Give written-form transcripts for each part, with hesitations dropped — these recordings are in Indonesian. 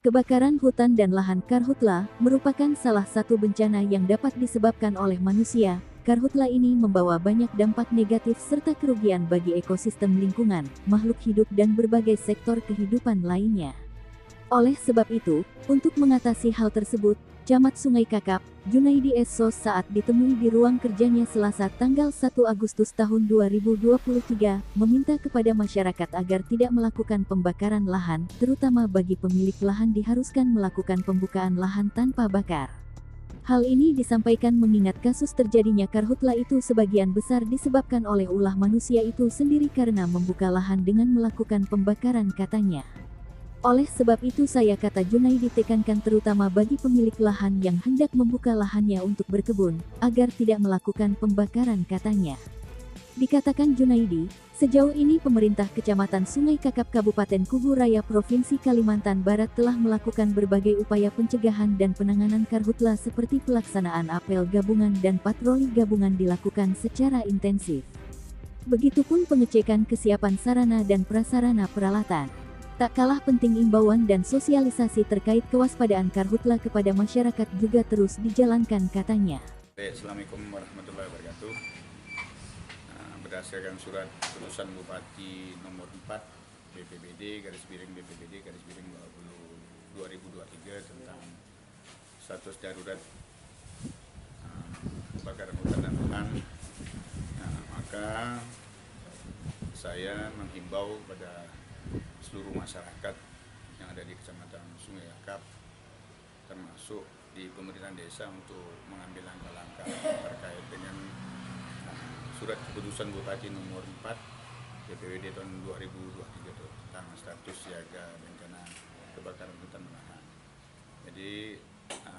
Kebakaran hutan dan lahan karhutla merupakan salah satu bencana yang dapat disebabkan oleh manusia. Karhutla ini membawa banyak dampak negatif serta kerugian bagi ekosistem lingkungan, makhluk hidup dan berbagai sektor kehidupan lainnya. Oleh sebab itu, untuk mengatasi hal tersebut, Camat Sungai Kakap, Junaidi Essos saat ditemui di ruang kerjanya Selasa tanggal 1 Agustus tahun 2023, meminta kepada masyarakat agar tidak melakukan pembakaran lahan, terutama bagi pemilik lahan diharuskan melakukan pembukaan lahan tanpa bakar. Hal ini disampaikan mengingat kasus terjadinya karhutla itu sebagian besar disebabkan oleh ulah manusia itu sendiri karena membuka lahan dengan melakukan pembakaran katanya. Oleh sebab itu kata Junaidi tekankan terutama bagi pemilik lahan yang hendak membuka lahannya untuk berkebun, agar tidak melakukan pembakaran katanya. Dikatakan Junaidi, sejauh ini pemerintah Kecamatan Sungai Kakap Kabupaten Kubu Raya Provinsi Kalimantan Barat telah melakukan berbagai upaya pencegahan dan penanganan karhutla seperti pelaksanaan apel gabungan dan patroli gabungan dilakukan secara intensif. Begitupun pengecekan kesiapan sarana dan prasarana peralatan. Tak kalah penting imbauan dan sosialisasi terkait kewaspadaan karhutla kepada masyarakat juga terus dijalankan katanya. Assalamualaikum warahmatullahi wabarakatuh. Berdasarkan surat keputusan Bupati nomor 4 BPBD BPBD 2023 tentang status darurat kebakaran hutan dan lahan, maka saya menghimbau pada seluruh masyarakat yang ada di Kecamatan Sungai Kakap, termasuk di pemerintahan desa untuk mengambil langkah-langkah terkait dengan surat keputusan Bupati nomor 4 BPBD tahun 2023 tentang status siaga bencana kebakaran hutan dan lahan. Jadi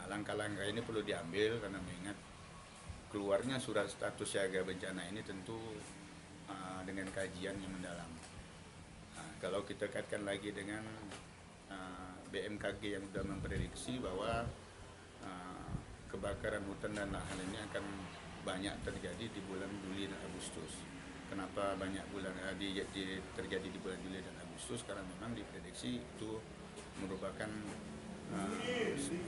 langkah-langkah ini perlu diambil karena mengingat keluarnya surat status siaga bencana ini tentu dengan kajian yang mendalam. Kalau kita kaitkan lagi dengan BMKG yang sudah memprediksi bahwa kebakaran hutan dan lahan ini akan banyak terjadi di bulan Juli dan Agustus. Kenapa banyak terjadi di bulan Juli dan Agustus? Karena memang diprediksi itu merupakan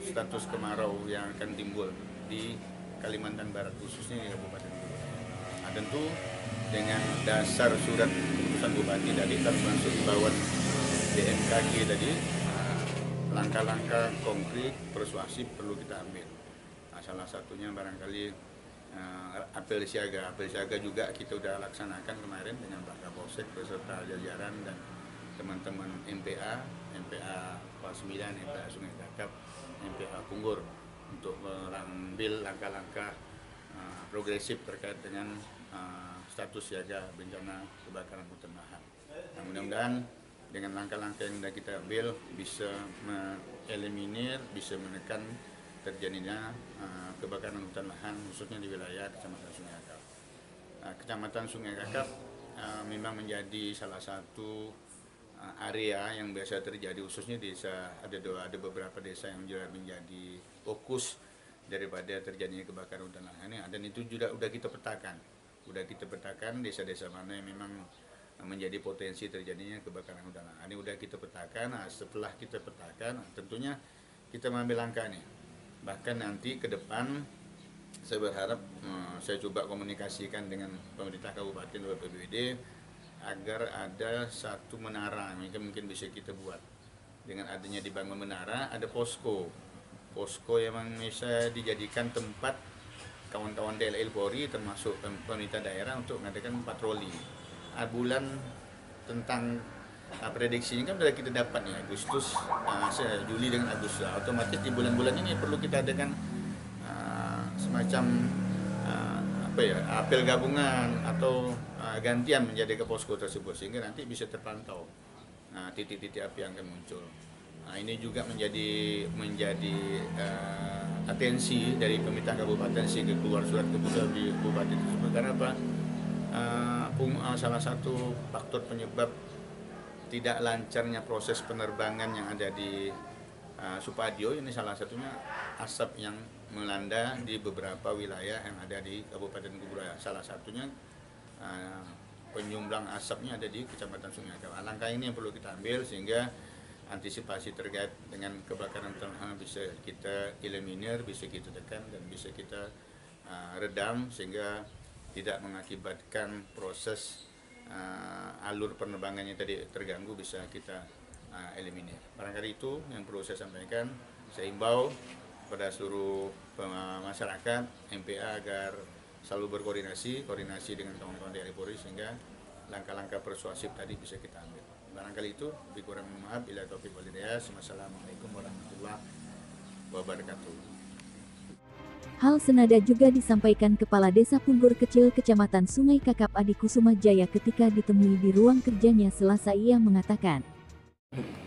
status kemarau yang akan timbul di Kalimantan Barat, khususnya di Kabupaten Kubu Raya. Tentu dengan dasar surat keputusan Bupati tadi termasuk imbauan BMKG tadi, langkah-langkah konkret persuasif perlu kita ambil. Salah satunya barangkali apel siaga juga kita sudah laksanakan kemarin dengan Pak Kapolsek beserta jajaran dan teman-teman MPA Kelas 9, MPA Sungai Kakap, MPA Punggur untuk mengambil langkah-langkah progresif terkait dengan status siaga bencana kebakaran hutan lahan. Nah, mudah-mudahan dengan langkah-langkah yang sudah kita ambil bisa mengeliminir, bisa menekan terjadinya kebakaran hutan lahan khususnya di wilayah Kecamatan Sungai Kakap. Kecamatan Sungai Kakap memang menjadi salah satu area yang biasa terjadi, khususnya desa ada beberapa desa yang menjadi fokus daripada terjadinya kebakaran hutan lahan ini, dan itu juga sudah kita petakan desa-desa mana yang memang menjadi potensi terjadinya kebakaran hutan lahan. Ini sudah kita petakan. Setelah kita petakan, tentunya kita mengambil langkah nih. Bahkan nanti ke depan saya berharap saya coba komunikasikan dengan pemerintah kabupaten dan BPBD agar ada satu menara mungkin bisa kita buat. Dengan adanya dibangun menara, ada posko yang bisa dijadikan tempat kawan-kawan DLL Polri termasuk pemerintah daerah untuk mengadakan patroli. Bulan tentang prediksinya kan sudah kita dapat nih Agustus, Juli dengan Agustus. Otomatis di bulan-bulan ini perlu kita adakan semacam apel gabungan atau gantian menjadi ke posko tersebut sehingga nanti bisa terpantau titik-titik api yang akan muncul. Ini juga menjadi atensi dari pemerintah kabupaten sehingga keluar surat keputusan di bupati tersebut. Karena apa? Salah satu faktor penyebab tidak lancarnya proses penerbangan yang ada di Supadio ini salah satunya asap yang melanda di beberapa wilayah yang ada di Kabupaten Kubu Raya. Salah satunya penyumbang asapnya ada di Kecamatan Sungai Kakap. Langkah ini yang perlu kita ambil sehingga antisipasi terkait dengan kebakaran hutan bisa kita eliminir, bisa kita tekan dan bisa kita redam sehingga tidak mengakibatkan proses alur penerbangannya tadi terganggu, bisa kita eliminir. Barangkali itu yang perlu saya sampaikan. Saya himbau pada seluruh masyarakat MPA agar selalu berkoordinasi dengan kawan-kawan TNI Polri sehingga langkah-langkah persuasif tadi bisa kita ambil. Barangkali itu, lebih kurang maaf, bila taufiq wal hidayah. Wassalamualaikum warahmatullahi wabarakatuh. Hal senada juga disampaikan Kepala Desa Punggur Kecil Kecamatan Sungai Kakap Adi Kusuma Jaya ketika ditemui di ruang kerjanya Selasa. Ia mengatakan,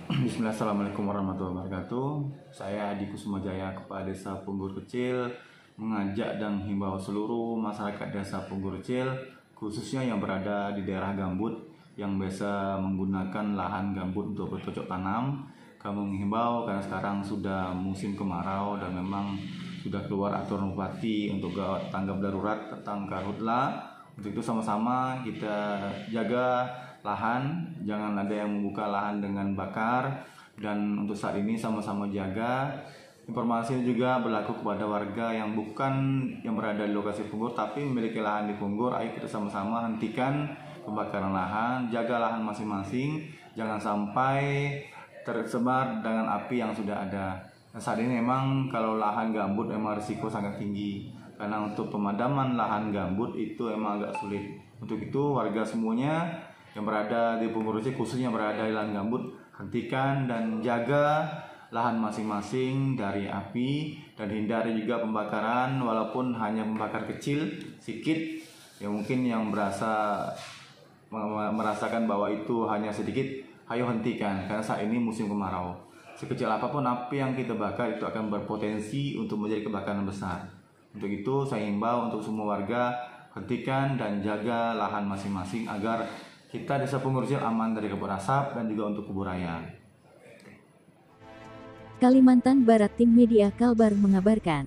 Bismillah, Assalamualaikum warahmatullahi wabarakatuh. Saya Adi Kusuma Jaya, Kepala Desa Punggur Kecil, mengajak dan himbau seluruh masyarakat Desa Punggur Kecil, khususnya yang berada di daerah gambut, yang biasa menggunakan lahan gambut untuk bercocok tanam. Kami menghimbau karena sekarang sudah musim kemarau dan memang sudah keluar aturan bupati untuk tanggap darurat tentang karhutla. Untuk itu sama-sama kita jaga lahan, jangan ada yang membuka lahan dengan bakar. Dan untuk saat ini sama-sama jaga. Informasi juga berlaku kepada warga yang bukan yang berada di lokasi Punggur tapi memiliki lahan di Punggur. Ayo kita sama-sama hentikan pembakaran lahan, jaga lahan masing-masing, jangan sampai tersebar dengan api yang sudah ada. Nah, saat ini memang kalau lahan gambut memang risiko sangat tinggi karena untuk pemadaman lahan gambut itu emang agak sulit. Untuk itu warga semuanya yang berada di Punggur Kecil, khususnya yang berada di lahan gambut, hentikan dan jaga lahan masing-masing dari api dan hindari juga pembakaran walaupun hanya pembakar kecil sedikit yang mungkin yang merasakan bahwa itu hanya sedikit, ayo hentikan karena saat ini musim kemarau. Sekecil apapun api yang kita bakar itu akan berpotensi untuk menjadi kebakaran besar. Untuk itu saya himbau untuk semua warga hentikan dan jaga lahan masing-masing agar kita Desa Punggur Kecil aman dari kabut asap dan juga untuk kubur raya. Kalimantan Barat, Tim Media Kalbar mengabarkan.